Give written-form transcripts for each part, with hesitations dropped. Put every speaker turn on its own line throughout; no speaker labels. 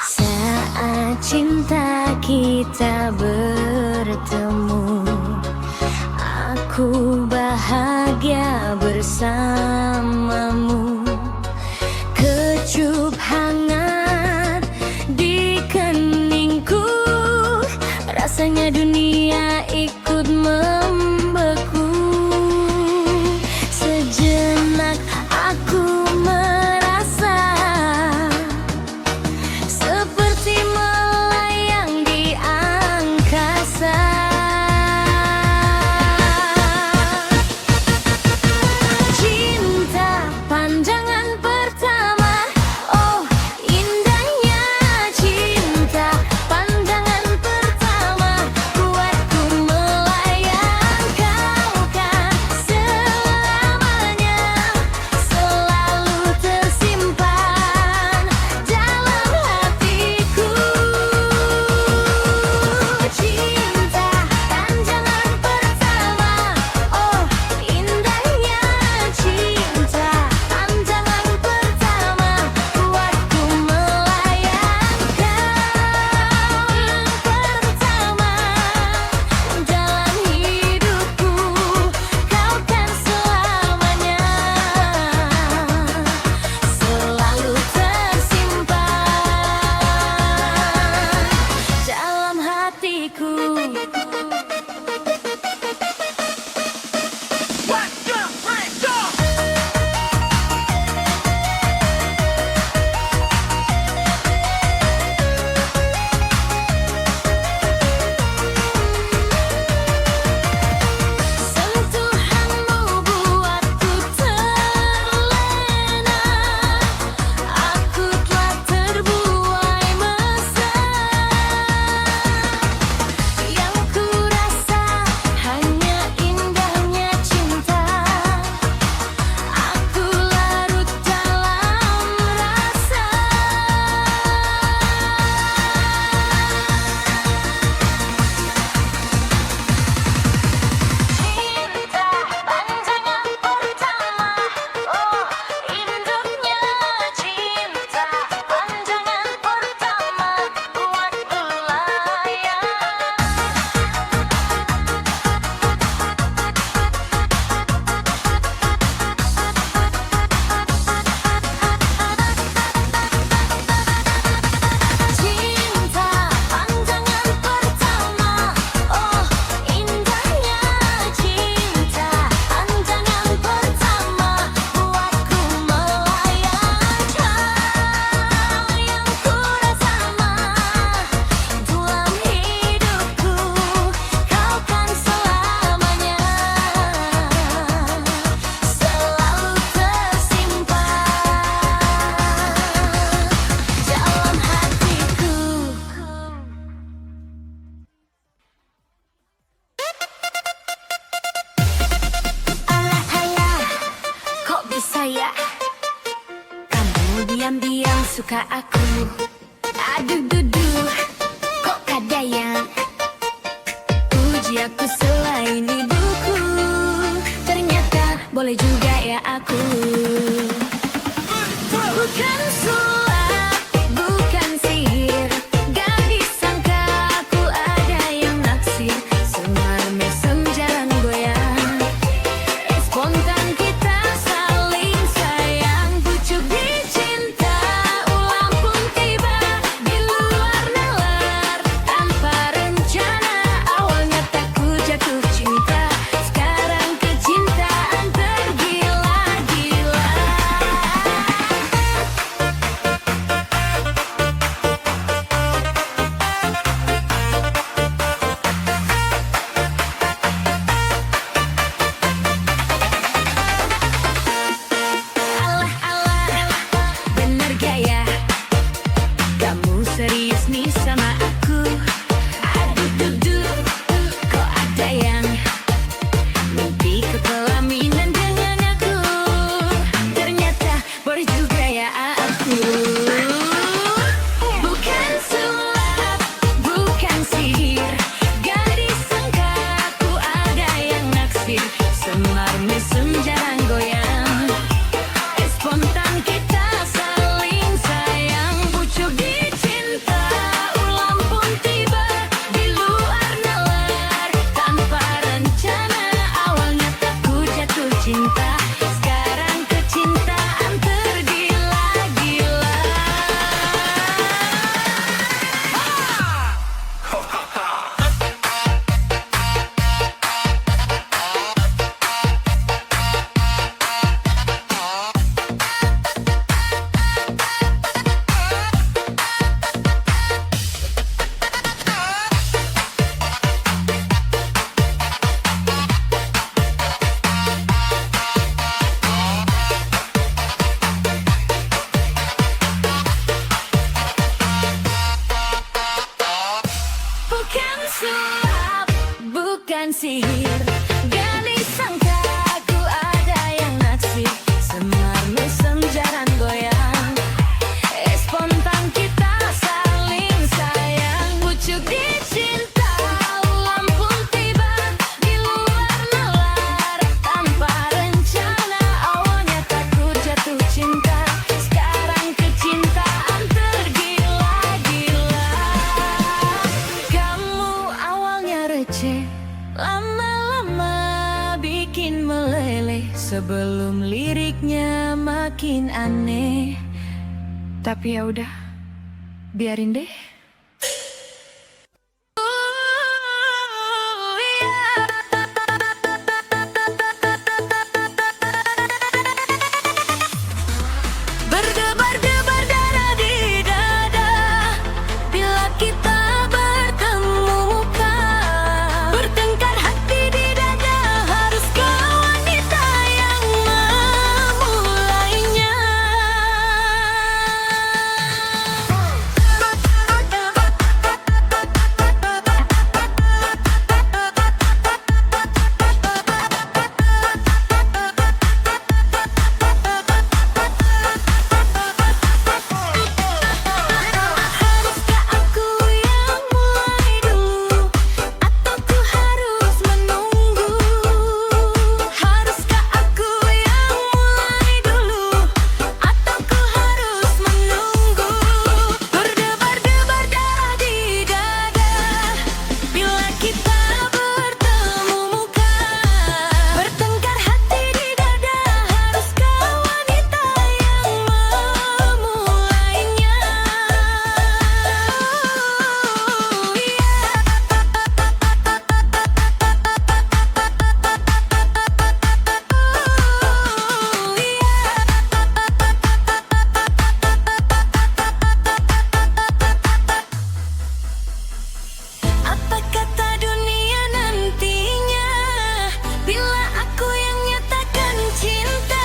Saat cinta kita bertemu, aku bahagia bersamamu. Kecup hangat di keningku, rasanya dunia ikut membeku. Sejenak aku merasa seperti melayang di angkasa. Cinta pandangan pertama, oh indahnya cinta pandangan pertama, buatku melayang. Kau kan selamanya selalu tersimpan dalam hatiku. Cinta pandangan pertama, oh indahnya cinta pandangan pertama, buatku melayang. Kau yang pertama dalam hidupku, kau kan selamanya selalu tersimpan dalam hatiku. Sentuhanmu buatku terlena, aku telah terbuai mesra. Yang ku rasa hanya indahnya cinta, aku larut dalam rasa. Cinta pandangan pertama, oh indahnya cinta pandangan pertama, buatku melayang. Cinta pandangan pertama, oh indahnya cinta pandangan pertama, buatku melayang. Kau yang ku rasa dalam hidupku, kau kan selamanya selalu tersimpan dalam hatiku. Alah hayah, kok bisa ya kamu diam-diam suka aku? Aduh duduh, kok ada yang puji aku selain ibuku? Ternyata boleh juga ya aku. Bukan sulap, bukan sihir, gak disangka aku ada yang naksir. Semar mesem jalan goyang, spontan kita saling sayang. Pucuk dicinta, ulang pun tiba di luar Bukan sulap, bukan sihir. Gadis sangka aku ada yang naksir. Semar senja dan goyang. Spontan kita saling sayang. Pucuk dicinta, ulang pun tiba. Di luar nalar, tanpa rencana. Awalnya takut jatuh cinta. Sekarang kecintaan tergila-gila. Kamu awalnya receh, lama-lama bikin meleleh. Sebelum liriknya makin aneh. Tapi ya udah, biarin deh. Berdebar-debar darah di dada bila kita bertemu muka. Bertengkar hati di dada, haruskah wanita yang memulainya? Haruskah aku yang mulai dulu, atau ku harus menunggu? Haruskah aku yang mulai dulu, atau ku harus menunggu? Berdebar-debar darah di dada bila kita bertemu muka. Bertengkar hati di dada, haruskah wanita yang memulainya? Apa kata dunia nantinya bila aku yang nyatakan cinta?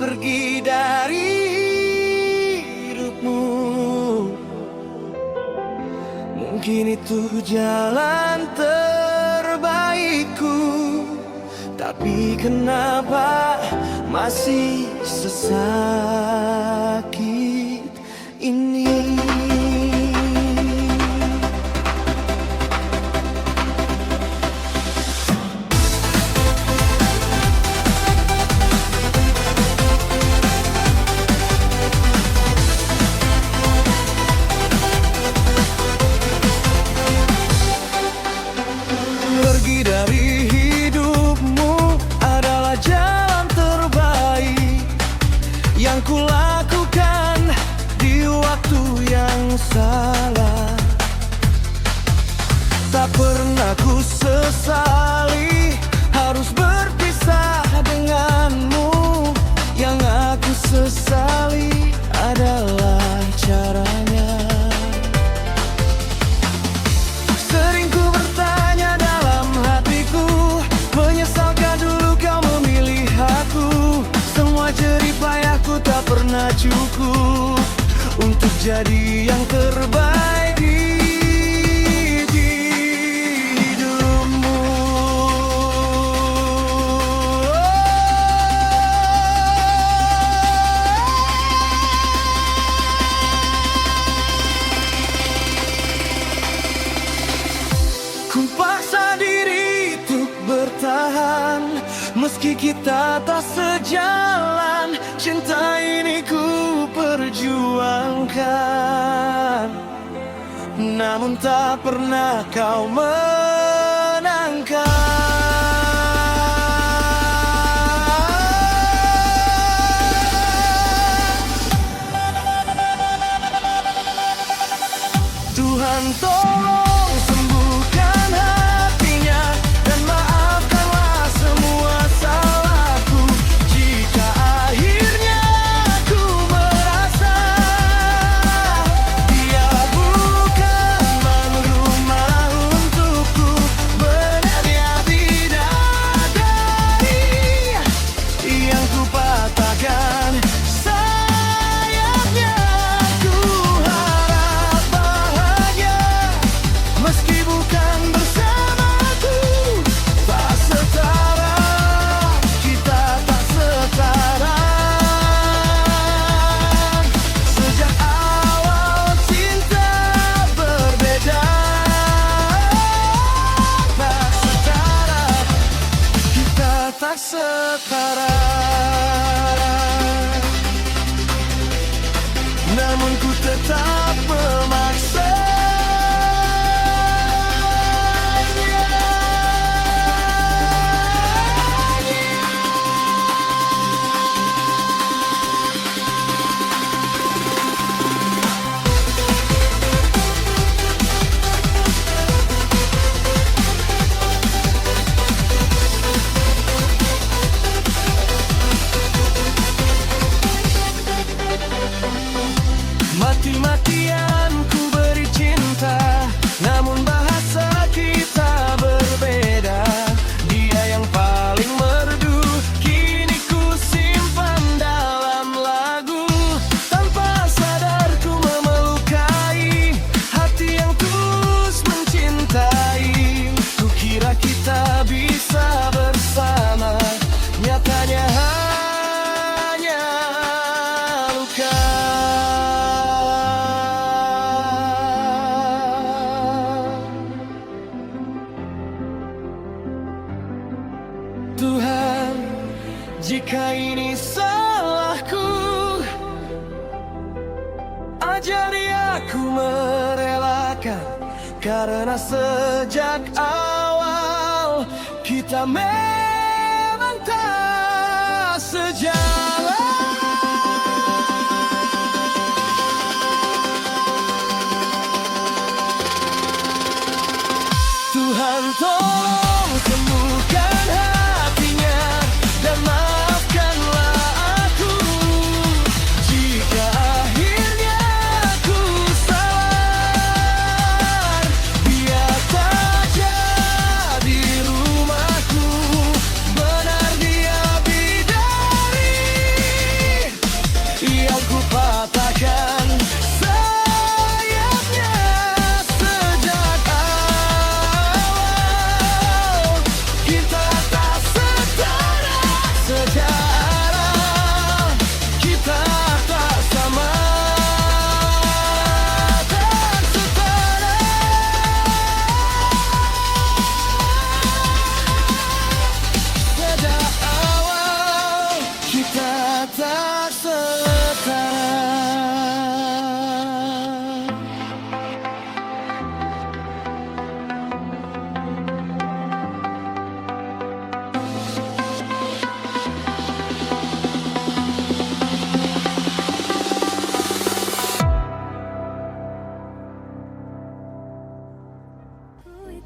pergi dari hidupmu. Mungkin itu jalan terbaikku, tapi kenapa masih sesakit ini? Pergi dari hidupmu adalah jalan terbaik yang kulakukan di waktu yang salah. Tak pernah ku sesali harus berpisah denganmu. Yang aku sesali adalah caranya. Sering ku bertanya dalam hatiku, menyesalkan dulu kau memilih aku. Semua jerih payahku tak pernah cukup untuk jadi yang terbaik di hidupmu. Ku paksa diri untuk bertahan, meski kita tak sejalan. Cinta ini ku perjuangkan, namun tak pernah kau menangkan. Tuhan tolong sembuhkan hatinya dan maafkanlah semua salahku. Jika akhirnya aku merasa dia bukan rumah untukku, benarnya bidadari yang ku patahkan sayapnya. Ku harap bahagia meski bukan bersamaku. Tak setara, kita tak setara. Sejak awal cinta berbeda. Tak setara, kita tak setara. Namun ku tetap memaksa. Mati-matian ku beri cinta, namun bahasa kita berbeda. Dia yang paling merdu kini ku simpan dalam lagu. Tanpa sadar ku memelukai hati yang tulus mencintai. Ku kira kita bisa bersama, nyatanya hanya luka. Tuhan, jika ini salahku, ajari aku merelakan. Karena sejak awal kita memang tak sejalan. Tuhan tolong sembuhkan hatinya dan maafkanlah aku. Jika akhirnya aku salah, biar tak jadi rumahku. Benar dia bidadari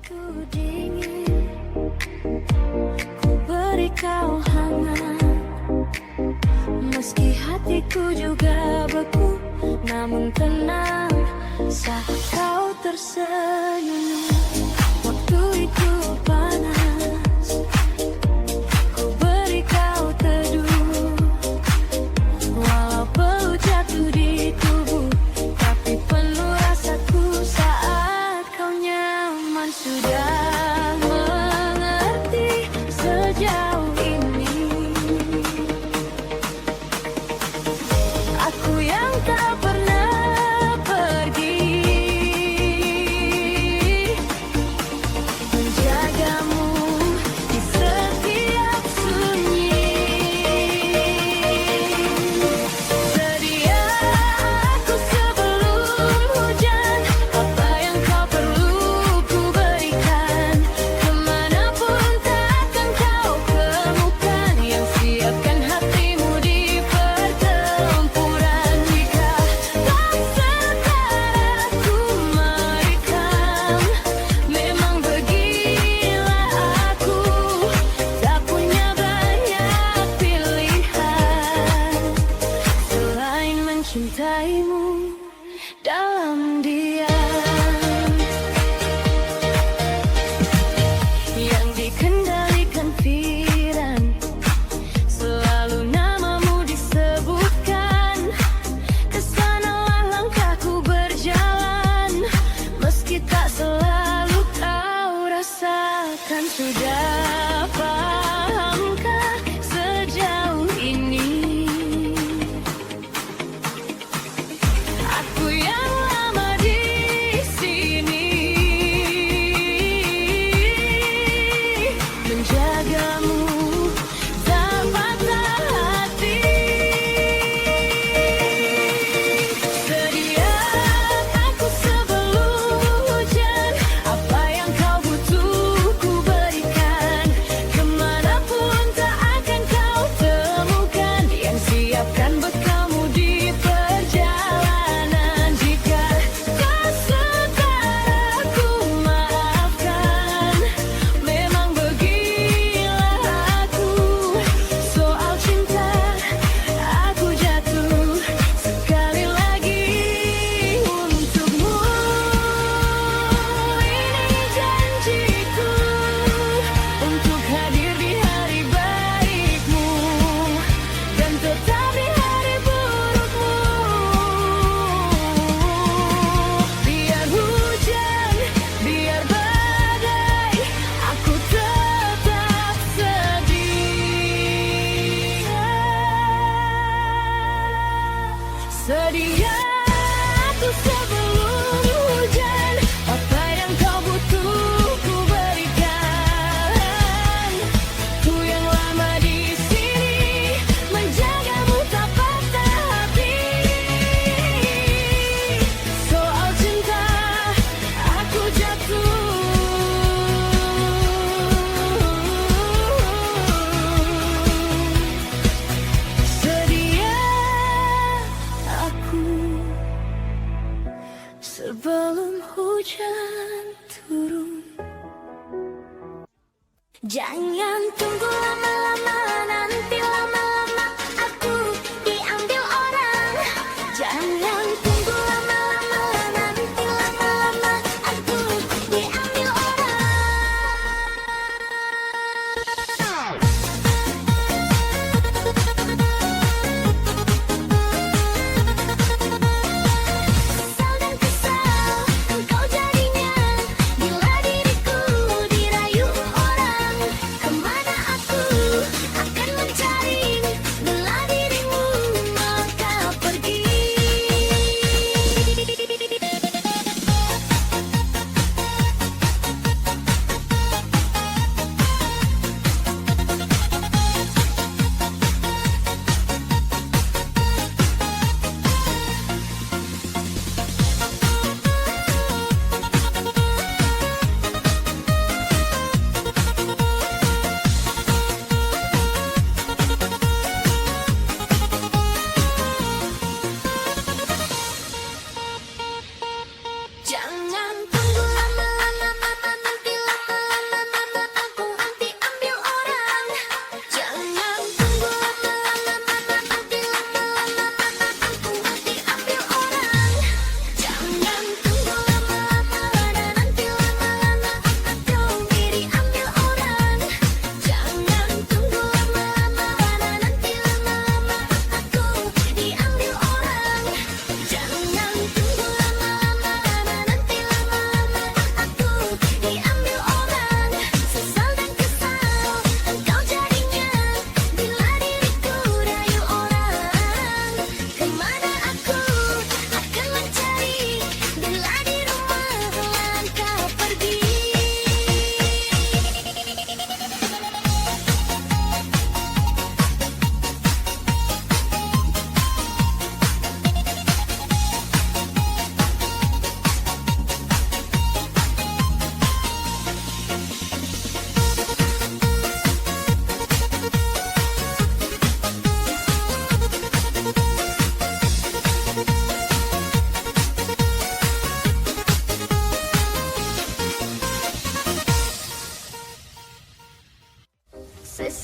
Ku dingin, ku beri kau hangat. Meski hatiku juga beku, namun tenang saat kau tersenyum. Waktu itu panas, ku beri kau teduh. Walau bau jatuh di tubuh, tapi penuh rasaku saat kau nyaman. Sudah mengerti sejauh ini, aku yang tak pernah pergi, menjagamu di setiap sunyi. Sedia aku sebelum hujan, apa yang kau perlu ku berikan. Kemanapun takkan kau temukan, yang siapkan hatimu di pertempuran. Jika tak setara ku merekam, memang beginilah aku, tak punya banyak pilihan selain mencintaimu dalam diam. Yang dikendalikan pikiran, selalu namamu disebutkan. Kesanalah langkahku berjalan, meski tak selalu kau rasakan. Sudah pahamkah sejauh ini, aku yang lama di sini, menjagamu tak patah hati. Sedia aku sebelum hujan, apa yang kau butuh ku berikan. Kemanapun tak akan kau temukan, yang siapkan bekalmu di perjalanan. Jika tak setara ku maafkan, memang beginilah aku. Soal cinta aku jatuh sekali lagi untukmu. Ini janjiku untuk hadir di hari baikmu dan tetap di hari burukmu. Biar hujan, biar badai, aku tetap sedia aku sebelum hujan, apa yang kau butuh ku berikan. Ku yang lama di sini, menjagamu tak patah hati. Soal cinta aku jatuh sedia aku sebelum hujan turun. Jangan tunggu lama-lama, nanti lama-lama aku diambil orang. Jangan tunggu lama-lama, nanti lama-lama aku diambil orang. Kesal dan kesal engkau jadinya, bila diriku dirayu orang. Kemana aku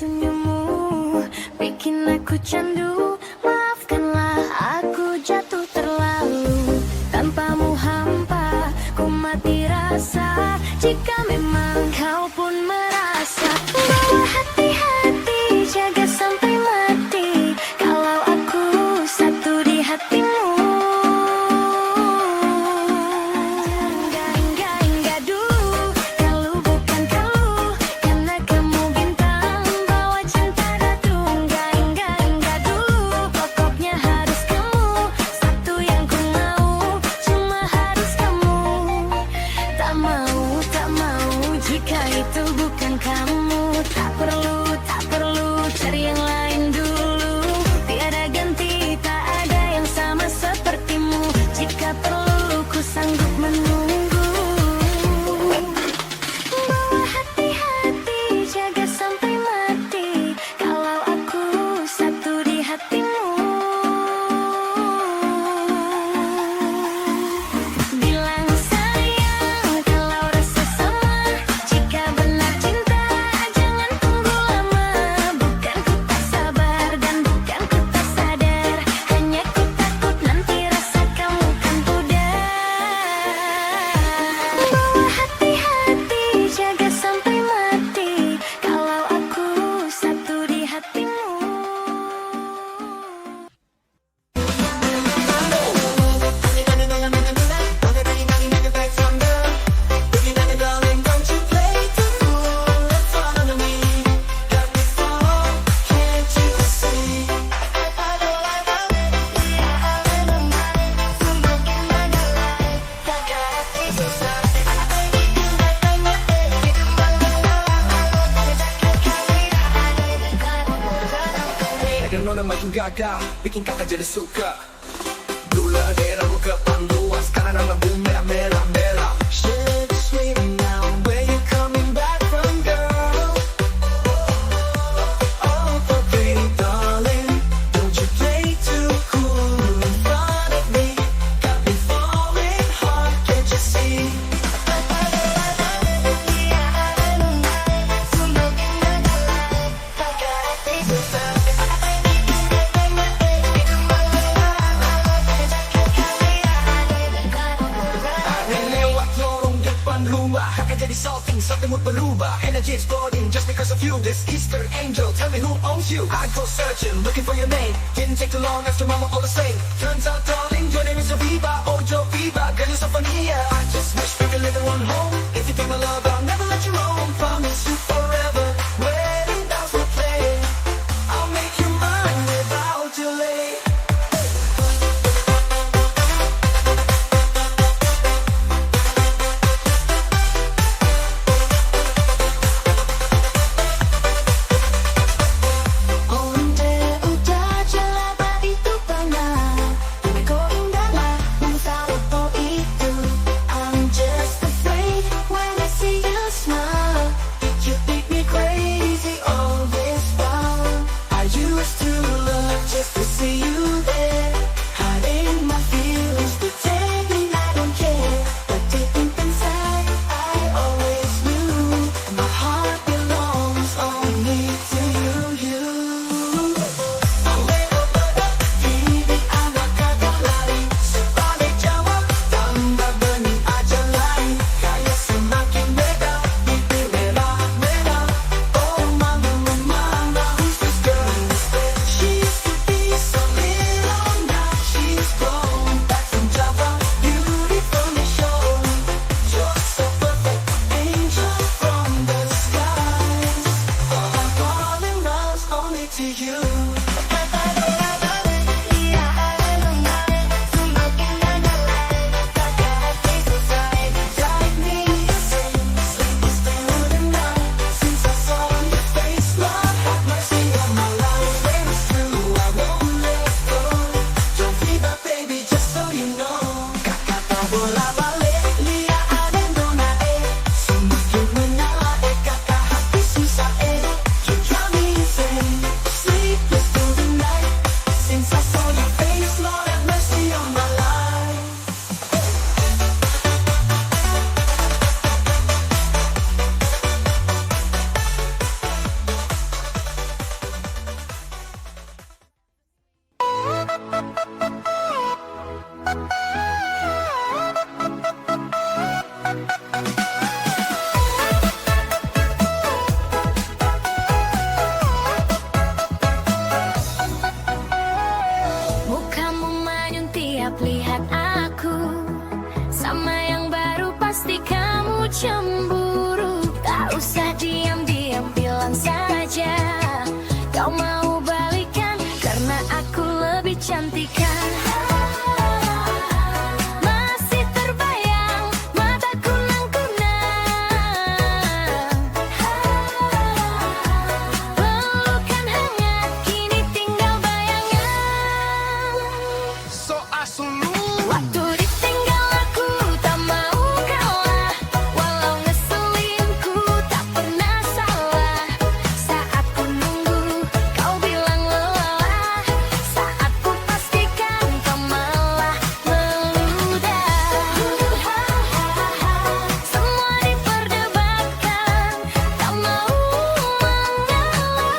senyummu bikin aku candu. Maafkanlah aku jatuh terlalu, tanpamu hampa ku mati rasa. Jika memang kau pun merasa, bawa hati-hati, jaga sampai mati. Kalau aku satu di hatimu. Enggak dulu, kalau bukan kau, karena kamu bintang bawa cinta dadu. Enggak dulu, pokoknya harus kamu, satu yang ku mau, cuma harus kamu. Tak mau jika itu bukan kamu. Tak perlu cari yang lain dulu. Tiada ganti, tak ada yang sama sepertimu. Jika perlu ku sanggup menunggu. Bawa hati-hati, jaga sampai mati. Kalau aku satu di hatimu. Bilang sayang kalau rasa sama. Jika benar cinta jangan tunggu lama. Bukan ku tak sabar dan bukan ku tak sadar, hanya ku takut nanti rasa kamu kan pudar. Bawa hati-hati, jaga sampai mati. Kalau aku satu di hatimu.
Kadang nona makin gagal, bikin kakak jadi suka. Gula daerahmu kepan luas, karena nama bumi merah. Shit, sweet now, where you coming back from, girl? Oh, but baby darling, don't you play too cool in front of me. Got me falling hard, can't you see? Lewat lorong depan rumah, akan jadi salting, mood berubah. Energy exploding just because of you. This Easter angel, tell me who owns you. I go searching, looking for your name. Didn't take too long, after mama all the same. Turns out darling, your name is Aviva. Ojo Viva, girl you're so funny, yeah. I just wish we could live in one home. If you take my love, I'll never let you roam. Promise you forever, wedding bells will play. I'll make you mine without delay.
Onde udah jelata itu pernah, tapi kau indahlah, mengetahui itu. I'm just Mukamu manyun tiap lihat aku. Sama yang baru pasti kamu cemburu. Tak usah diam-diam bilang saja kau mau balikan karena aku lebih cantik kan. Masih terbayang mataku nang-kunang. Pelukan hangat kini tinggal bayangan.
So asulu
Waktu ditinggal aku tak mau kalah. Walau ngeselin ku tak pernah salah. Saat ku nunggu kau bilang lelah. Saat ku pastikan kau malah meludah. Semua diperdebatkan, tak mau mengalah.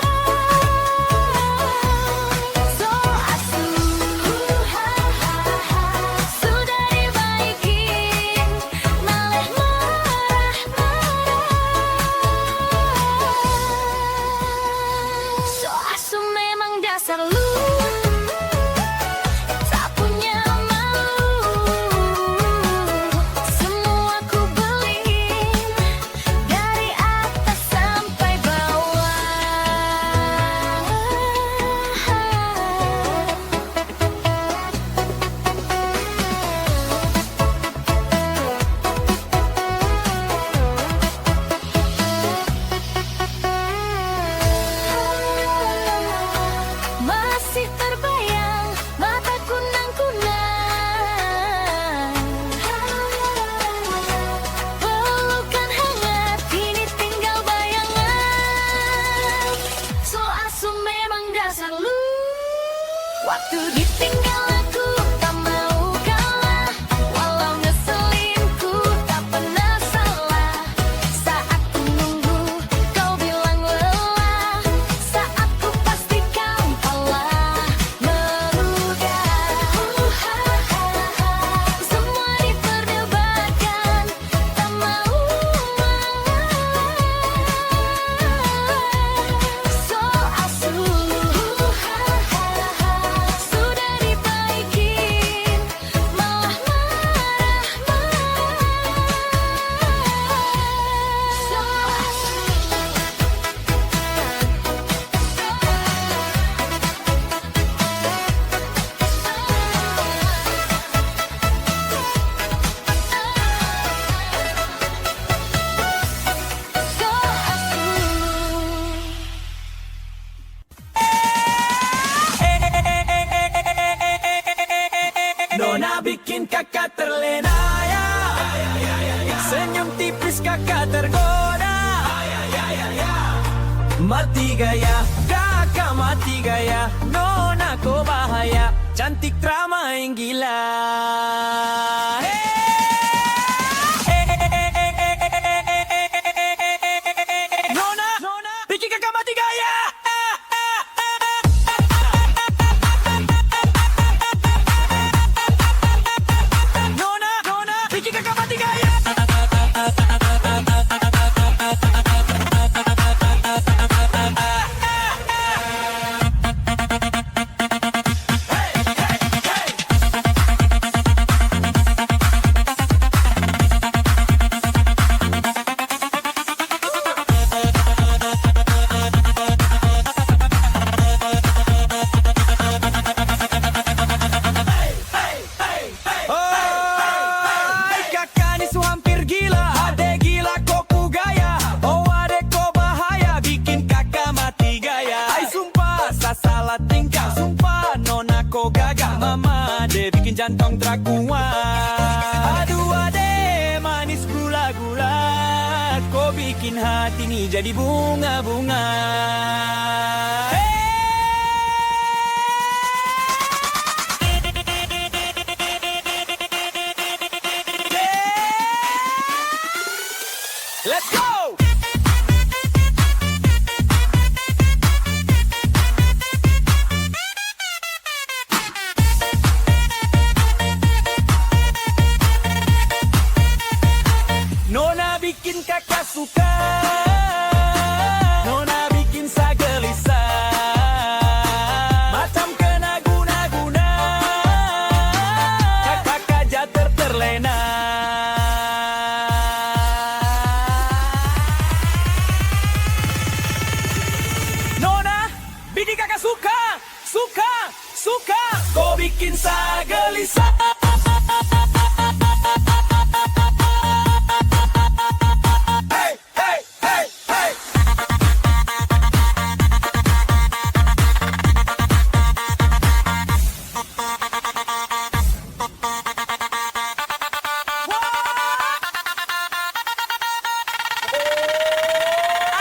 So asuh sudah dibaikin, malah marah-marah. So asuh memang dasar lu tak punya malu. Semua ku beliin dari atas sampai bawah. Masih terbayang mataku nang-kunang. Pelukan hangat kini tinggal bayangan. So asuh memang dasar lu. Waktu ditinggal aku tak mau kalah. Walau ngeselin ku tak pernah salah. Saat ku nunggu kau bilang lelah. Saat ku pastikan kalah meludah. Semua diperdebatkan, tak mau mengalah. So asuh sudah dibaikin, malah marah-marah. So asuh.
Nona bikin kakak terlena ya. Senyum tipis kakak tergoda. Mati gaya, kakak mati gaya. Nona kau bahaya, cantik drama yang gila. Nona, bikin kakak mati gaya. Nona, bikin kakak mati gaya. Oi, kakak ni su hampir gila. Ade gila koku gaya. Oh ade ko bahaya, bikin kakak mati gaya. Ay sumpah, sa salah tingkah. Sumpah, nona ko gagah. Mama ade bikin jantung terkuat. Aduh ade, manis gula-gula. Ko bikin hati ni jadi bunga-bunga. Let's go! Nona bikin kakak suka, Nona bikin saya gelisah, macam kena guna-guna, kakak aja terlena. Nona bikin kakak suka, suka, kau bikin saya gelisah.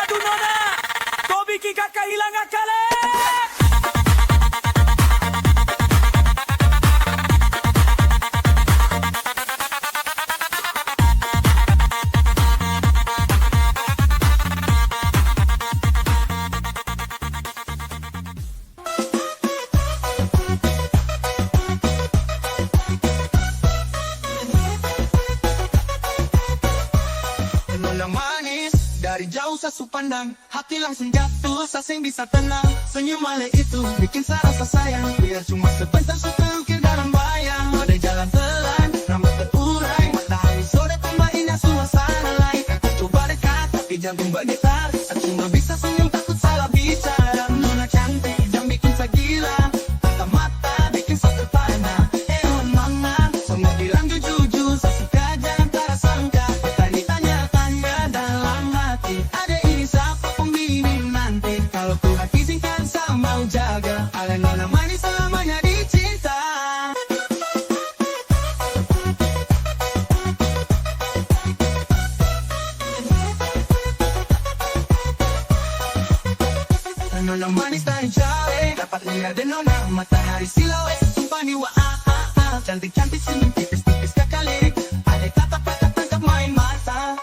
Aduh Nona, kau bikin kakak hilang akalnya.
Nona manis, dari jauh sasu pandang, hati langsung jatuh, sasing bisa tenang. Senyum malai itu bikin saya rasa sayang, biar cuma sebentar terukir dalam bayang. Pada jalan telan, rambut terurai, matahari sore tambah indah suasana lain. Aku coba dekat, tapi jantung bergetar, saya cuma bisa senyum takut salah bicara. Nona cantik, jam bikin saya gila, mata bikin saya terpana. Nona, semua bilang jujur, saya suka jangan tak sangka. Tanya-tanya dalam hati, ada ini siapa pembimbing nanti. Kalau Tuhan izinkan saya mau jaga, ada Nona manis selamanya dicinta. Nona manis dan jauh, dapat lihat deh Nona, matahari siluet sumpah ni wah. Cantik-cantik senyum tipis-tipis kakak lirik, ada kata-kata tangkap main mata.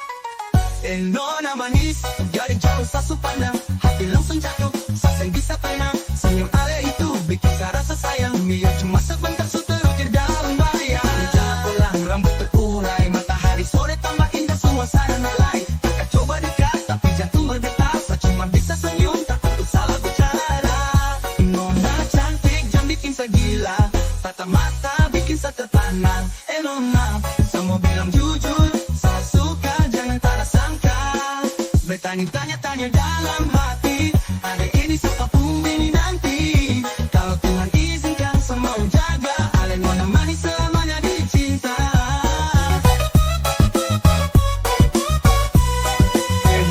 Nona manis, dari jauh sasu pandang, hati langsung jatuh, saseng bisa tenang. Senyum ale itu bikin saya rasa sayang, biar cuma sebentar terukir dalam bayang. Jalan pulang, rambut terurai, matahari sore tambah indah suasana lain. Kakak coba dekat, tapi jantung bergetar, saya cuma bisa senyum, takut salah bicara. Nona cantik, jam bikin saya gila, tata mata bikin saya terpana. Nona, semua bilang jujur, saya suka jangan tak sangka. Bertanya-tanya dalam hati, ada ini siapa pembimbing nanti. Kalau Tuhan izinkan saya mau jaga, ada Nona manis selamanya dicinta.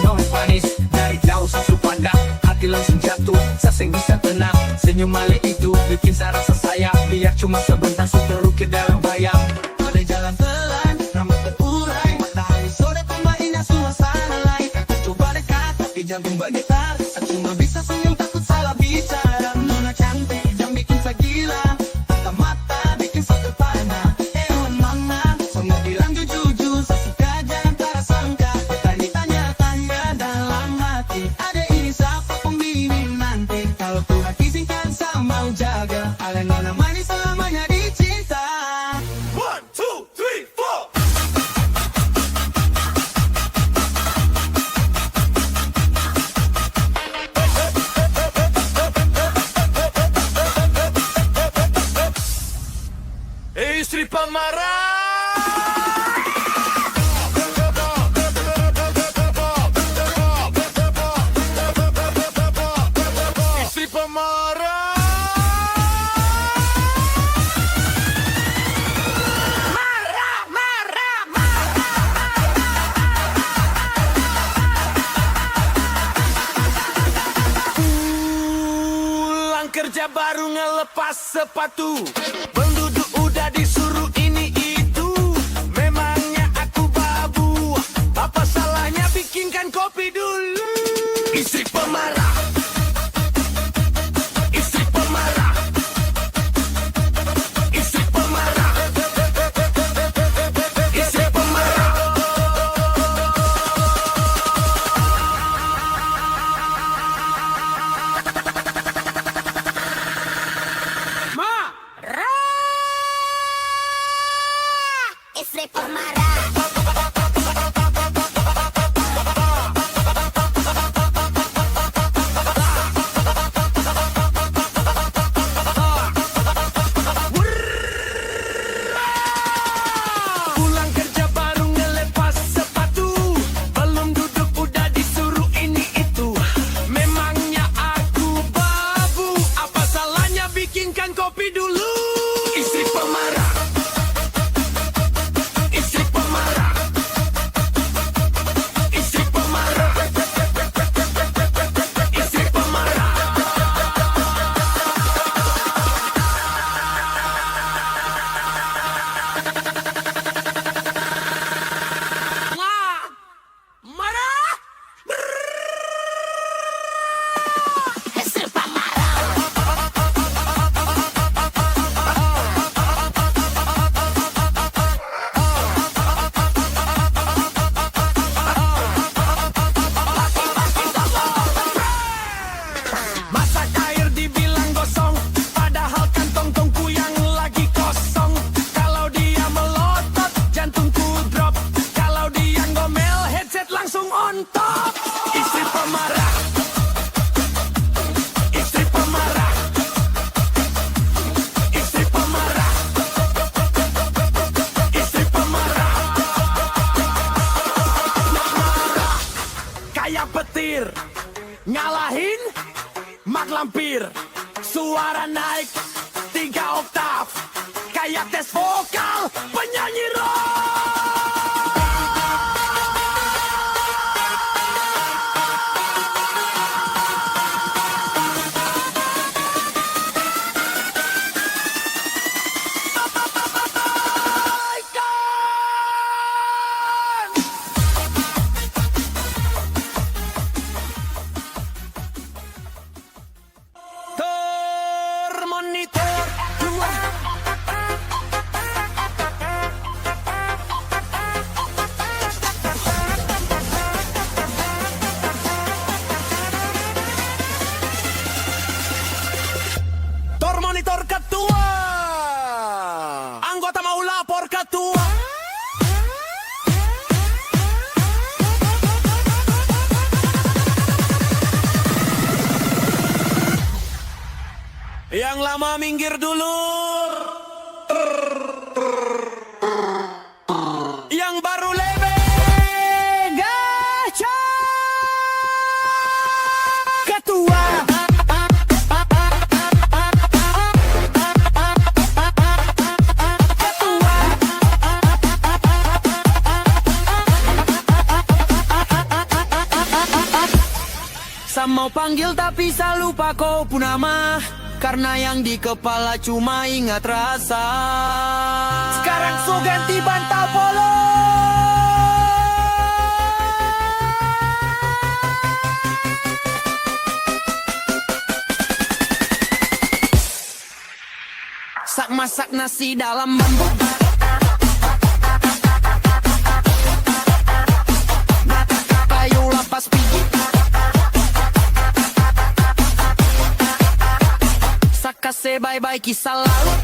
Nona manis, dari jauh sasu pandang, hati langsung jatuh, saseng bisa tenang. Senyum malai itu bikin saya rasa sayang, biar cuma sebentar terukir dalam bayang. Pada jalan telan, rambut terurai, matahari sore tambah indah suasana lain. Aku coba dekat, tapi jantung bergetar, saya cuma bisa senyum takut salah bicara. Nona cantik, jam bikin saya gila, tata mata bikin saya terpana. Nona, semua bilang jujur, saya suka jangan tak sangka. Tanya-tanya dalam hati, ada ini siapa pembimbing nanti. Kalau Tuhan izinkan saya mau jaga, ada Nona manis selamanya dicinta.
1, 2, 3, 4. Istri pemarah. Istri pemarah. Pulang kerja baru ngelepas sepatu, penduduk udah disuruh ini itu. Memangnya aku babu, apa salahnya bikinkan kopi dulu. Istri pemarah, istri pemarah, istri pemarah, istri pemarah. Marah. setir, ngalahin Mak Lampir. Suara naik 3 oktav, kayak tes vokal penyanyi rock. Monitor 2. Tor monitor ketua, anggota mau lapor ketua. Yang lama minggir dulu. Yang baru lebe gacha. Ketua. Ketua. Saya mau panggil tapi saya lupa kau pun nama. Karena yang di kepala cuma ingat rasa. Sekarang so ganti bantal polo. Sak masak nasi dalam bambu. Kayu lapas pigi. Kasih bye-bye kisah lalu.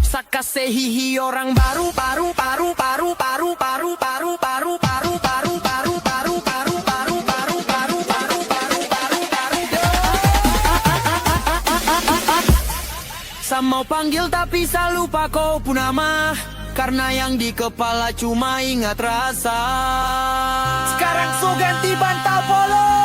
Sakase hihi orang baru paru paru paru paru paru paru paru paru paru paru paru paru paru paru paru paru paru paru paru. Saya mau panggil tapi saya lupa kau pun nama. Karena yang di kepala cuma ingat rasa. Sekarang so ganti bantal polo.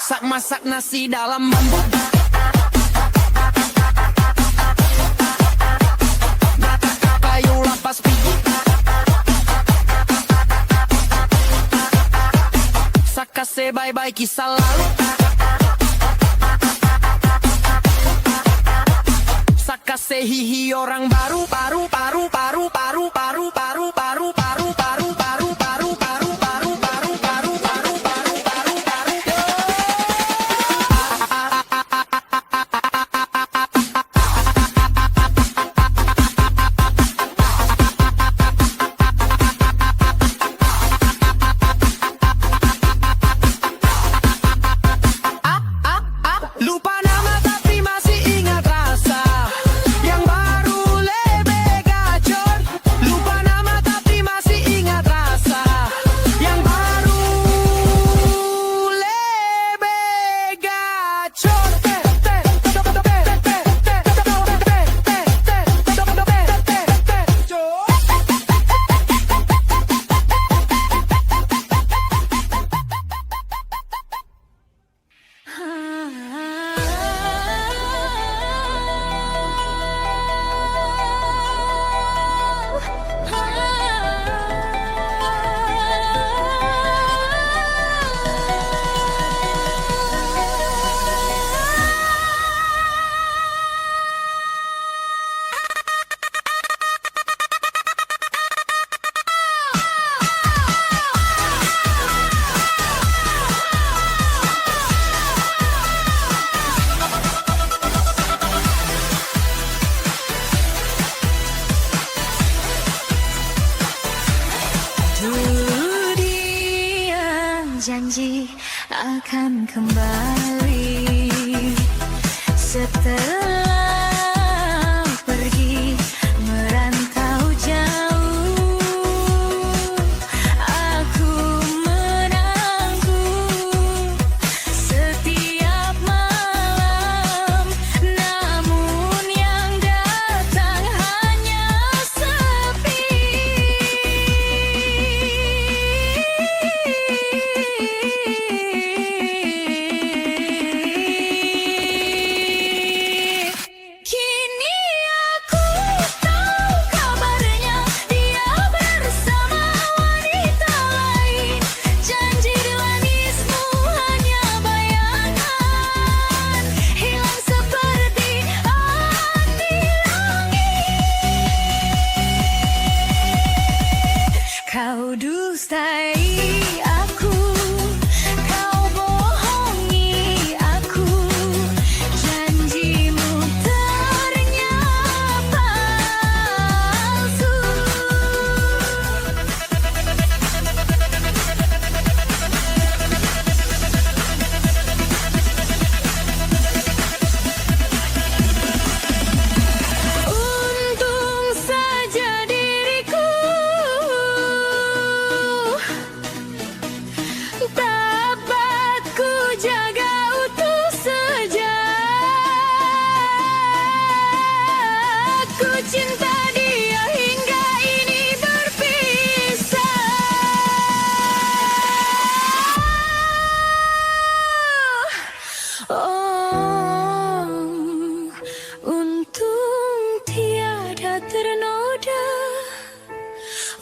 Sak masak nasi dalam bambu. Kayu lapas pigi. Sakase bye-bye kisah lalu. Sakase hihi orang baru paru paru paru paru paru paru paru paru paru paru paru paru paru paru paru paru paru paru paru. Lupa nama tapi masih ingat rasa. Yang baru lebe gacor. Lupa nama tapi masih ingat rasa. Yang baru lebe gacor.
Dulu dia janji akan kembali setelah pergi merantau jauh. Aku menanggung setiap dapat ku jaga utuh sejak ku cinta dia hingga ini berpisah. Oh, untung tiada ternoda,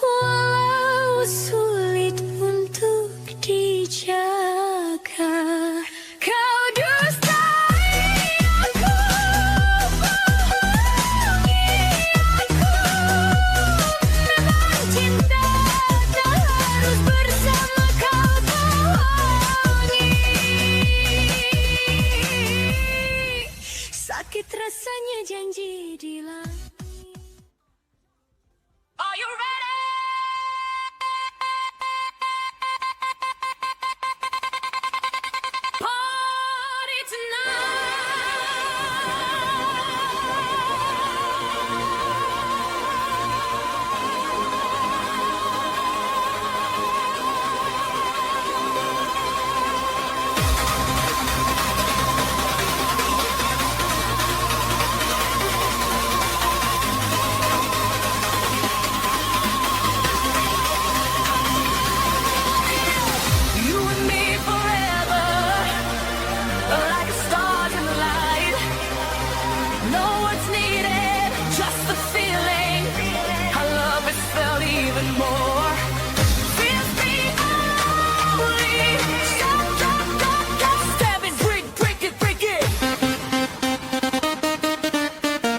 walau sulit untuk dijaga. Kau dustai aku, bohongi aku. Memang cinta tak harus bersama kau bohongi. Sakit rasanya janji di langit. Are you ready? Party You and me forever, like the stars in the light. No words needed, just the feeling. Our love is felt even more. Feels me only. Stop, stop, stop, stop. Stab it, break, break it, break it.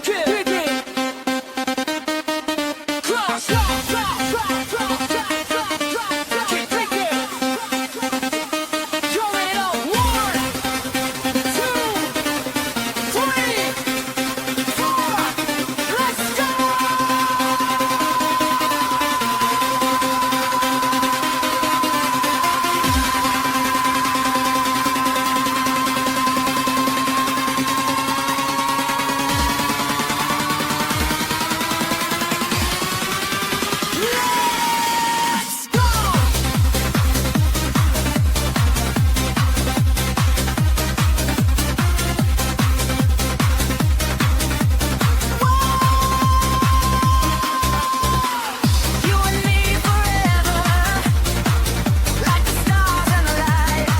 Break it. Cross, cross, cross, cross, cross, cross, cross, cross, cross. Break it. Throw it on. 1, 2, 3, 4. Let's go. Let's go. You and me forever, like the stars and the light.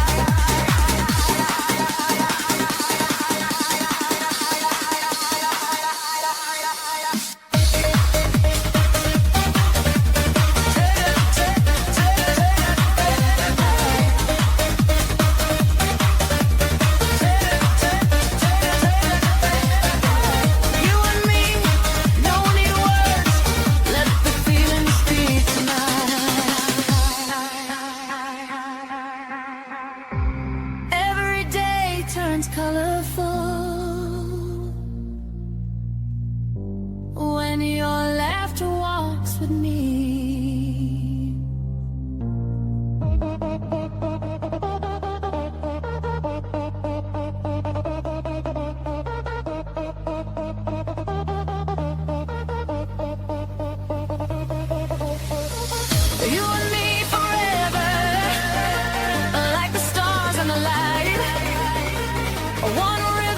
You and me, no need words. Let the feeling speak tonight. Every day turns colorful when your laughter walks with me. You and me forever, like the stars and the light. One real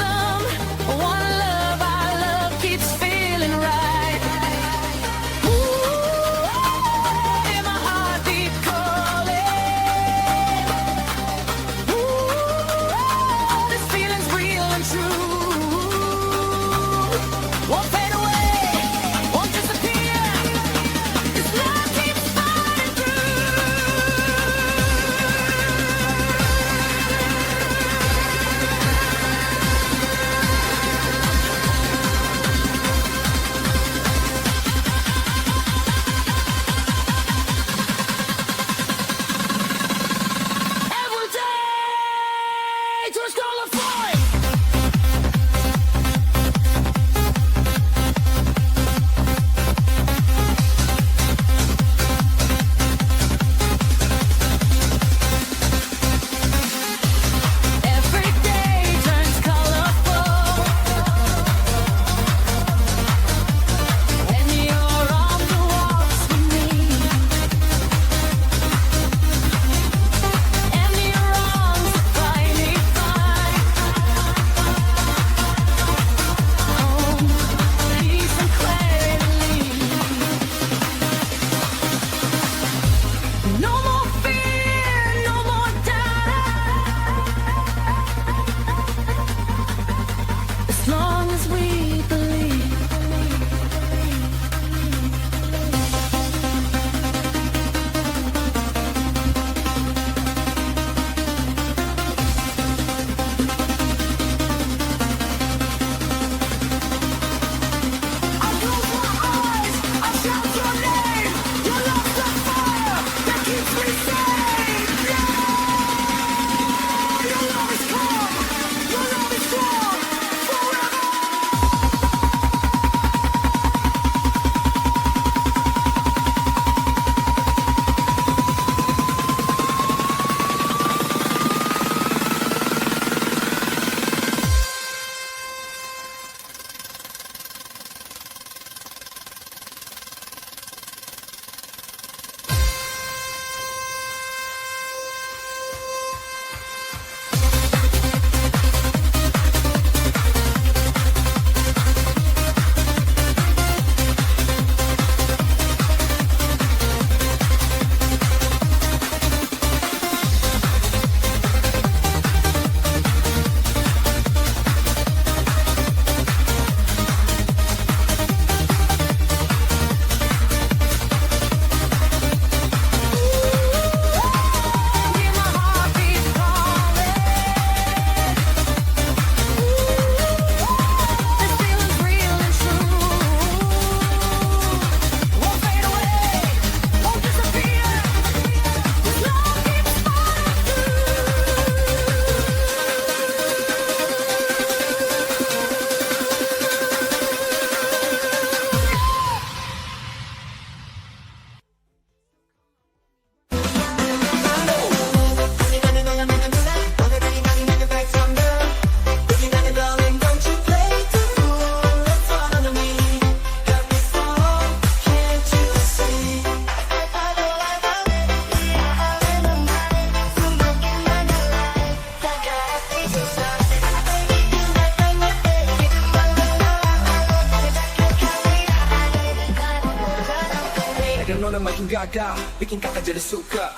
gagah, bikin kakak jadi suka.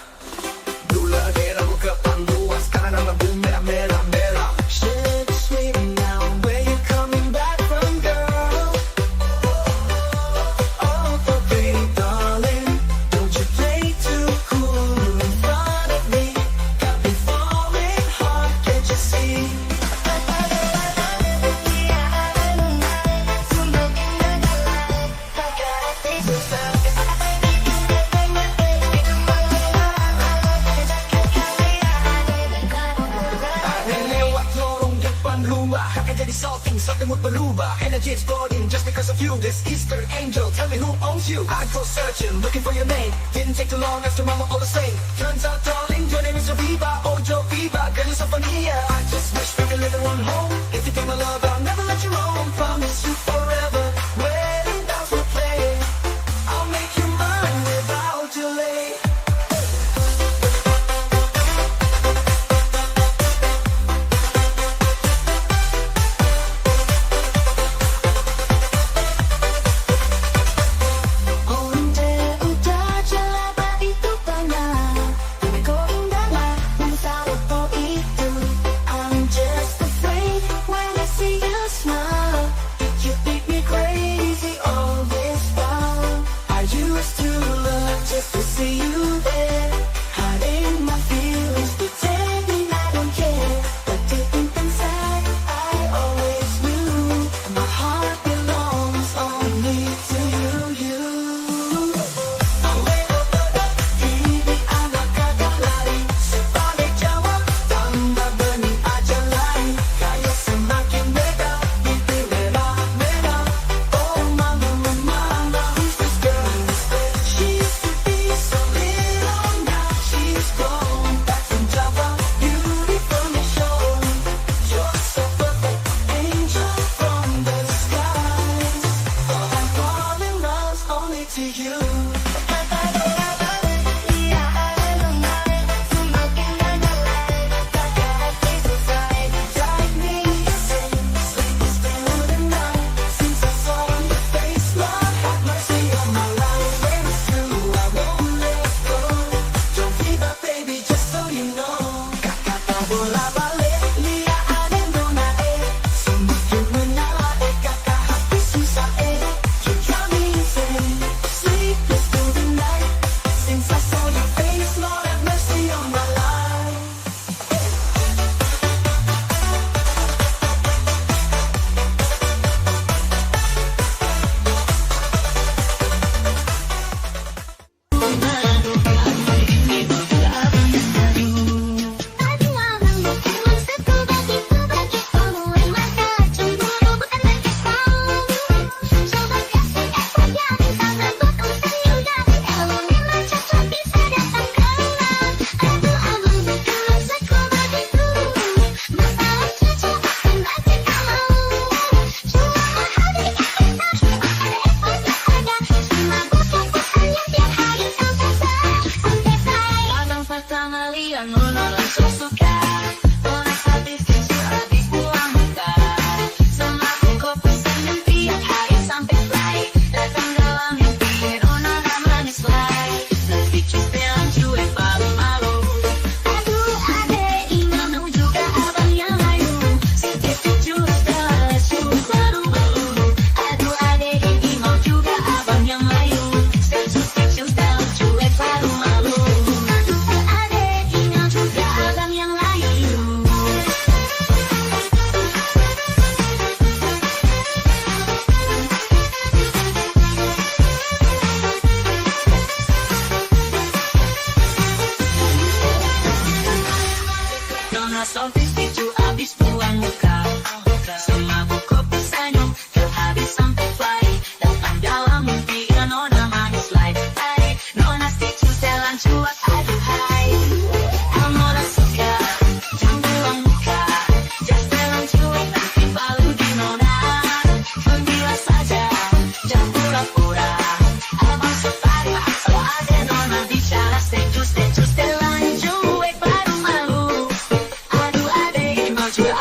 Gula di rambut kepang luas, karena rambut merah-merah merah. Sugar sweet now, where you coming back from, girl? Oh, but baby darling, don't you play too cool in front of me. Got me falling hard, can't you see? Jadi salting, something would berubah. Energy exploding just because of you. This Easter angel, tell me who owns you. I go searching, looking for your name. Didn't take too long, asked your mama all the same. Turns out, darling, your name is Aviva, Ojo Viva, girl is Sophia. I just wish we could live in one home. If you take my love, I'll never let you roam. Promise you forever, wedding bells will play. I'll make you mine without delay.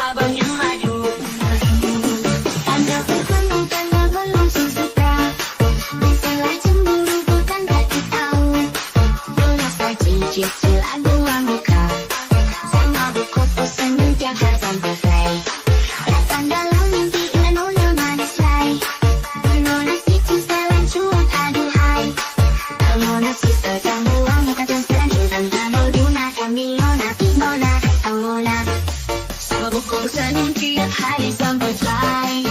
Abang yang maju Pupus senyum tiap hari sampai fly.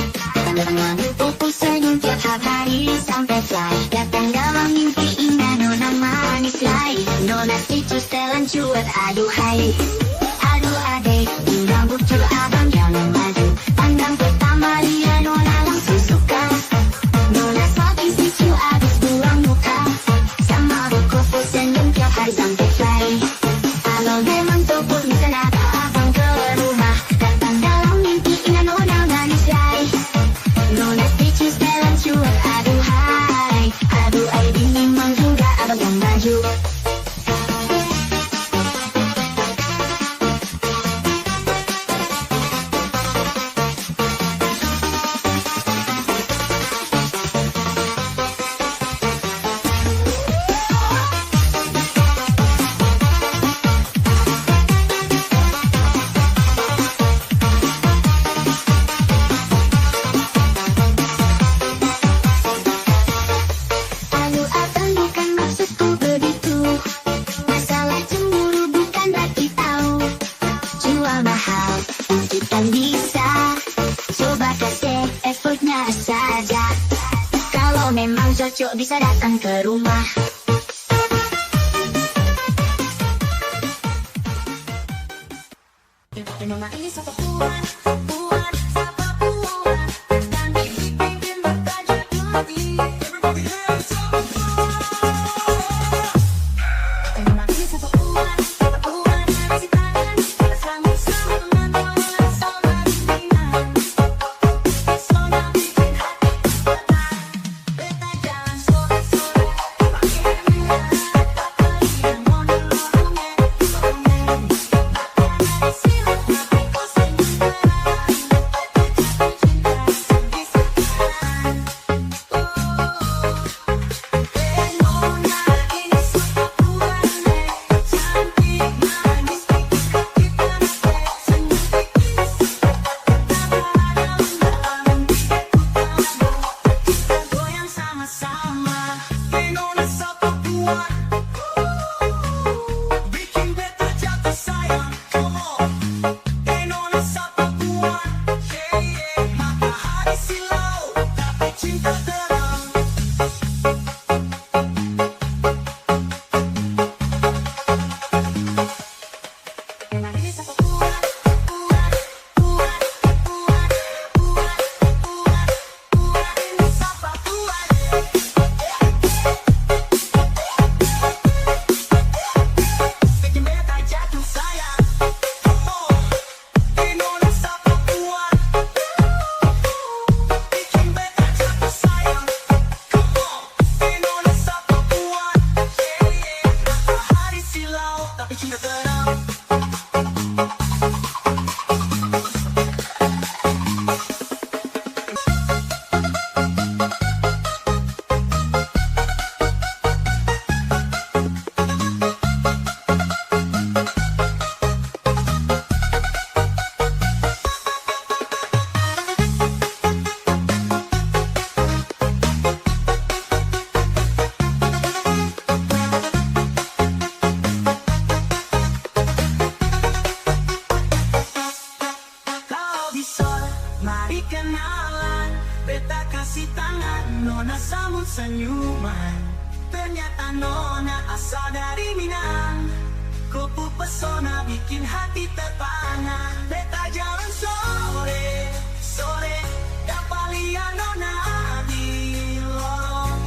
Pupus senyum tiap hari sampai fly. Datang dalam mimpi indah nona manis lai. Nona situ setelan cuat aduhai. Aduh adek, rambut coba abang jangan maju. Pandang pertama dia nona langsung suka. Nona saking situ abis buang muka. Sama pupus senyum tiap hari sampai fly. Kalau memang topur bisa nata abang ke rumah. Datang dalam mimpi indah nona manis lai. Nona situ setelan cuat aduhai. Aduh ai memang juga abang yang maju. Aduh abang bukan maksudku begitu. Masalah cemburu bukan berarti tahu. Jual mahal, kan bisa. Coba kasih effortnya saja. Kalau memang cocok bisa datang ke rumah. Nona ini siapa puan, puan, siapa puan. Dan bikin mata jatuh hati.
Everybody hands up.
Nona ini siapa puan, puan. Kasih tangan, selamat sama teman-teman. Pesona bikinan, pesona bikin hati tenang. Beta jalan sore-sore, pakai minat. Tak kalian mau nolongin, nolongin. Dari silat tapi kau senyum terang. Cinta di sekian. Nona ini siapa puan, cantik manis bikin hati tenang. Senyum bikin tertawa dalam-dalam. Kita goyang sama-sama.
Nona siapa puan, bikin beta jatuh sayang. Come on. Nona siapa puan, yeah yeah. Matahari silau, tapi cinta terang.
Nona ini siapa puan, puan, puan, puan, puan, puan, puan ini siapa puan.
Bikin beta jatuh sayang. Come on. Nona siapa puan, bikin beta jatuh sayang. Come on. Nona siapa puan, yeah yeah. Matahari silau, tapi cinta terang. Kau di sol, mari kenalan. Beta kasih tangan, Nona sambut senyuman. Ternyata Nona asal dari Minang. Kupu pesona bikin hati terpana. Beta jalan sore, sore. Dapat lihat Nona di lorong.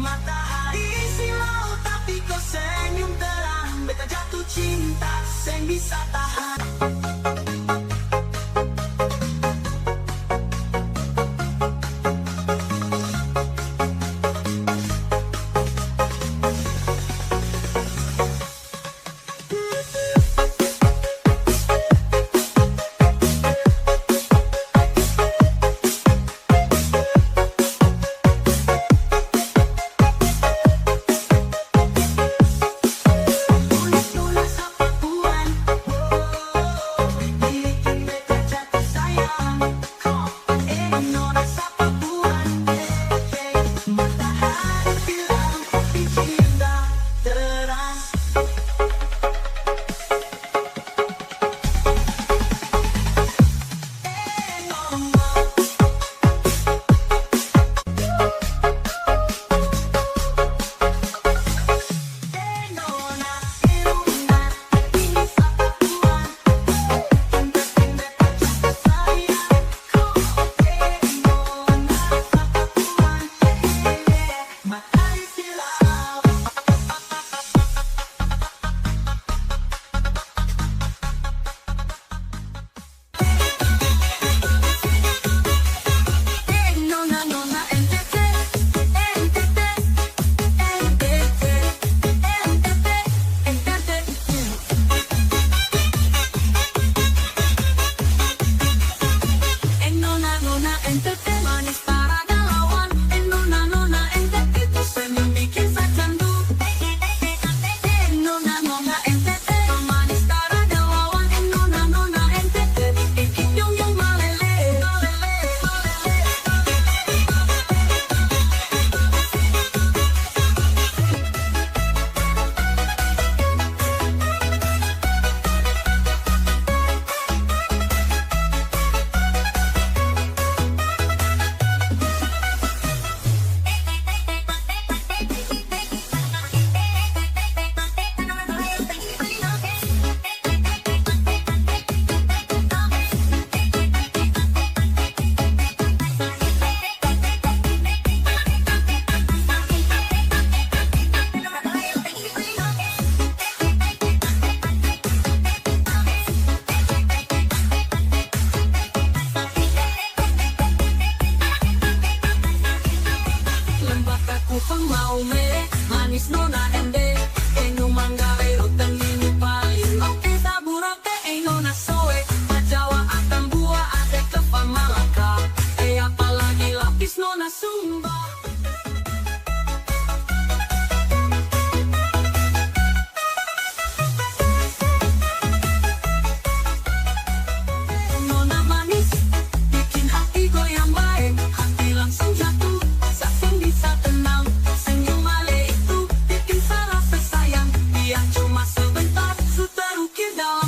Matahari silau, tapi kau senyum terang. Beta jatuh cinta, seng bisa tahan.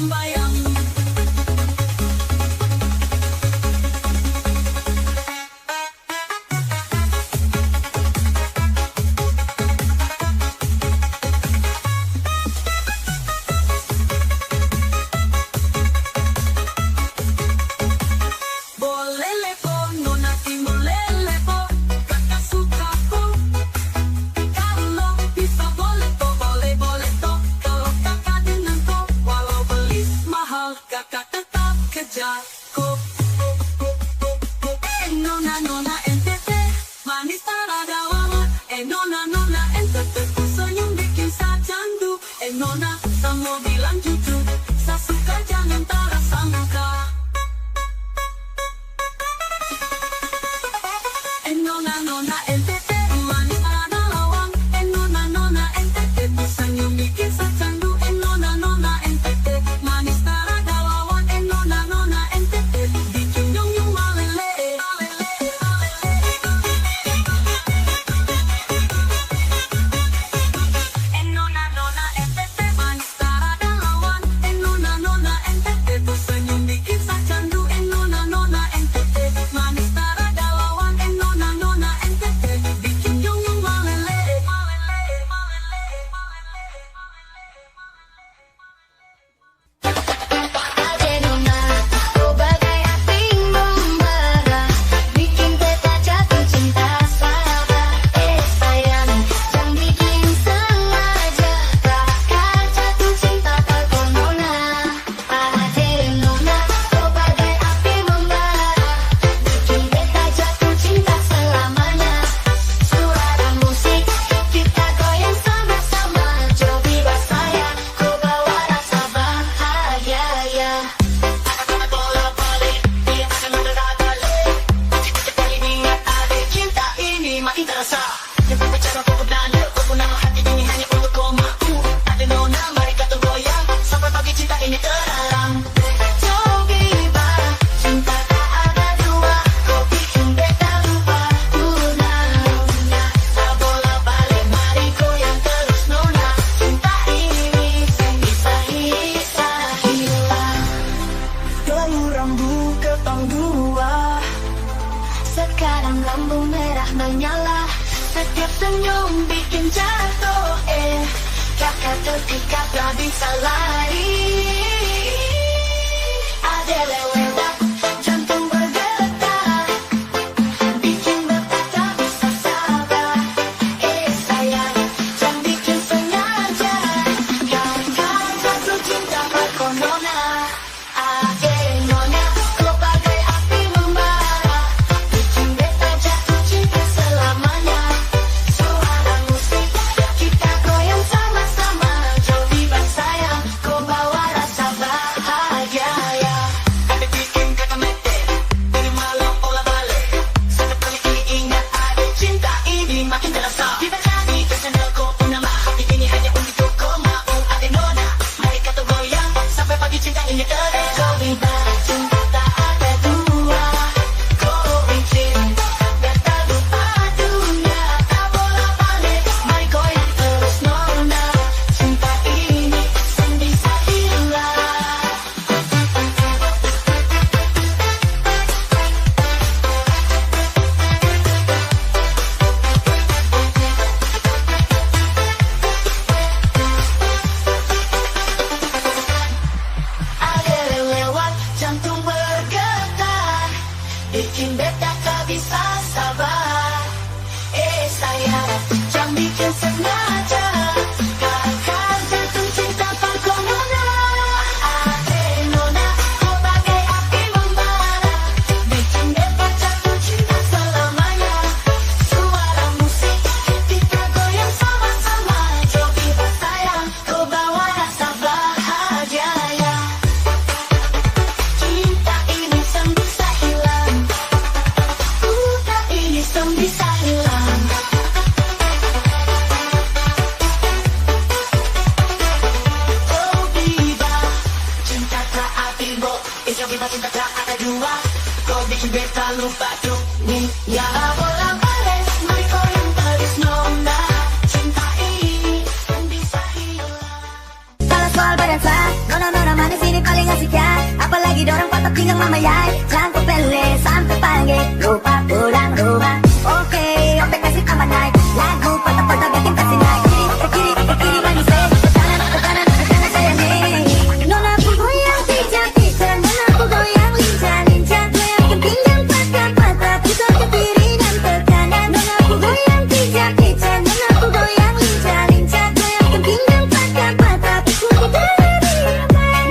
sembayang. Boleh lepo, nona boleh lepo, kakak suka po. Kalau bisa boleh to, boleh to. Kalau kakak dengan to, walau beli mahal, kakak tetap kejar ko. Nona NTT, manis tarada wawa. Nona NTT, ku senyum bikin sa candu. Nona, tak mau bilang jujur, sa suka jangan tara sangka. Nona NTT, manis ada lawang. Nona NTT, senyum bikin sa candu. Nona NTT, manis ada lawang. Nona NTT, bikin yung malele. Nona NTT, manis ada lawang. Nona NTT, senyum bikin sa candu. Nona NTT, manis ada lawang. Nona NTT, bikin yung malele.
Ade nona, kau bagai api membara, bikin beta jatuh cinta sabar. Sayang, jangan bikin sengaja, kakak jatuh cinta pada nona. Ade nona, kau bagai api membara, bikin beta jatuh cinta selamanya. Suara musik kita goyang sama-sama, cobi basaya, kau bawa rasa bahagia ya.
Bola balik, dia akan balik. Kali ingat ada cinta ini makin terasa. Yang berbicara kau berdana, kau pun hati ini hanya untuk kau mampu. Ada nona, mari kata goyang sampai pagi cinta ini terang.
Cobi ba, cinta tak ada dua, kau bikin beta lupa. Nona,
Bola balik, mari goyang terus nona.
cinta ini bisa hilang.
Dulu rambu ketang dua.
Sekarang lampu merah menyala, setiap senyum bikin jatuh. Kakak terpikat tak bisa lari. Ada lewat, jantung bergetar, bikin beta tak bisa sabar. Sayang, jangan bikin sengaja, kakak jatuh cinta pada nona. Ade nona, kau bagai api membara, bikin beta jatuh cinta selamanya. Suara musik kita goyang sama-sama, cobi basaya, kau bawa rasa bahagia ya.
Ada bikin kata mete, dari malam bola balik. Setiap kali ini ingat ada cinta ini makin terasa. Kita jadi tersendak kau nama hati ini hanya untuk kau mau. Ada nona, mari kata goyang sampai pagi cinta ini terang.
Cobi ba, cinta tak ada dua, kau bikin beta lupa dunia. Tak boleh balik, mari goyang terus nona, cinta ini bisa hilang. Ada lewat, jantung bergetar, bikin beta tak bisa sabar. Sayang, jangan bikin sengaja, kakak jatuh cinta pada nona. Ade nona, kau bagai api membara, bikin beta jatuh cinta selamanya. Suara musik kita goyang sama-sama, cobi basaya, kau bawa rasa bahagia ya. Cinta ini bisa hilang, cinta ini bisa hilang. Cobi ba, cinta tak api bo, cobi ba cinta tak ada dua, kau bikin beta lupa dunia. Bola balik, mari goyang terus nona, cinta ini bisa hilang.
Kalau soal berdansa, nona manis ini
patah pinggang memayai, jangkau pele sampai pagi, lupa pulang rumah. Oke, oke kasih tambah naik, lagu patah-patah bikin kasih naik. Ke kiri manis deh, ke kanan saya nih. Nona aku goyang pijak-pijak, nona aku goyang lincah-lincah, goyangkan pinggang patah-patah, pusat ke kiri dan ke kanan. Nona aku goyang pijak-pijak, nona aku goyang lincah-lincah, goyangkan pinggang patah-patah, pusat ke kiri.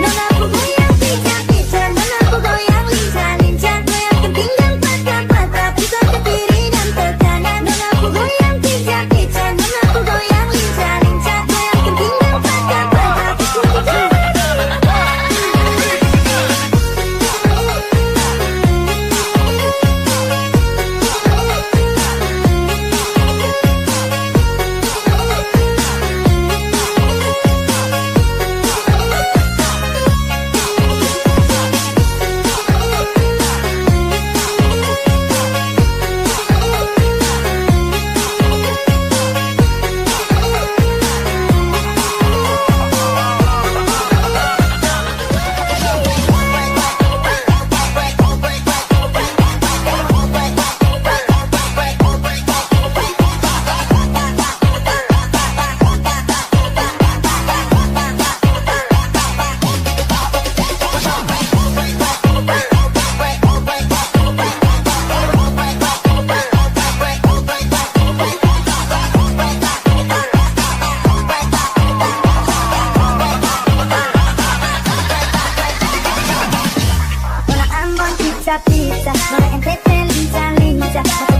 Nona aku goyang pijak-pijak, nona aku goyang lincah-lincah, goyangkan pinggang patah-patah, pusat ke kiri dan ke kanan. Nona aku goyang pijak-pijak, nona aku goyang lincah-lincah, goyangkan pinggang patah-patah, pusat ke kiri. Nona Ambon pizza-pizza, nona NTT lincah-lincah.